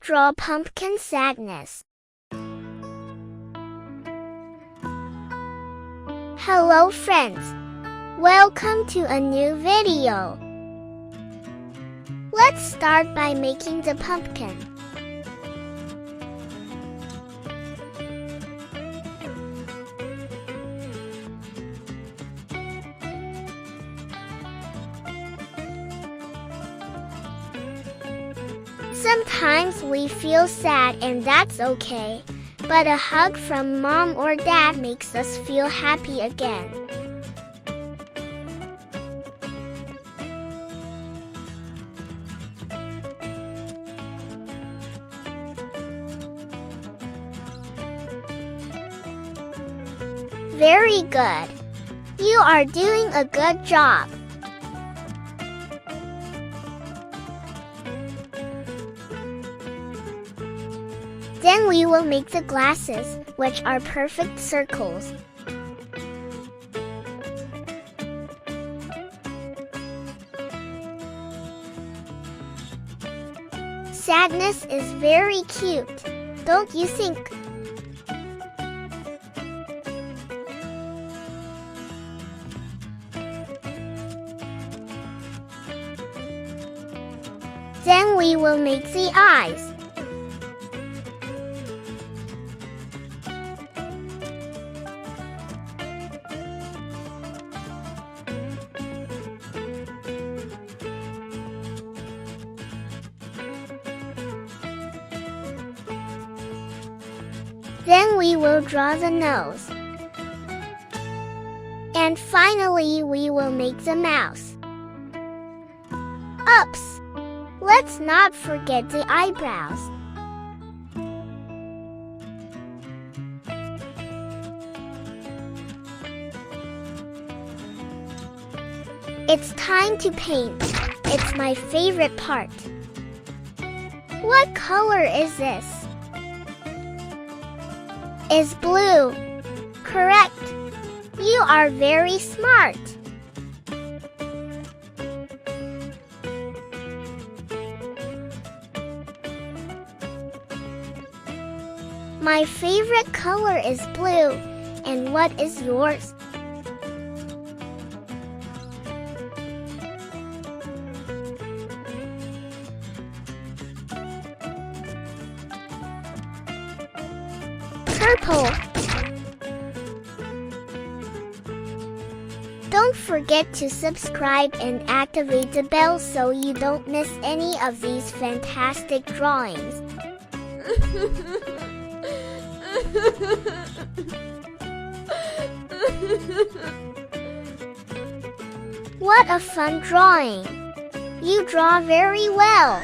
draw pumpkin sadness. Hello friends! Welcome to a new video. Let's start by making the pumpkin. Sometimes we feel sad and that's okay, but a hug from mom or dad makes us feel happy again. Very good. You are doing a good job. Then we will make the glasses, which are perfect circles. Sadness is very cute, don't you think? Then we will make the eyes. Then we will draw the nose. And finally we will make the mouth. Oops! Let's not forget the eyebrows. It's time to paint. It's my favorite part. What color is this? Is blue. Correct. You are very smart. My favorite color is blue. And what is yours? Purple. Don't forget to subscribe and activate the bell so you don't miss any of these fantastic drawings. What a fun drawing! You draw very well.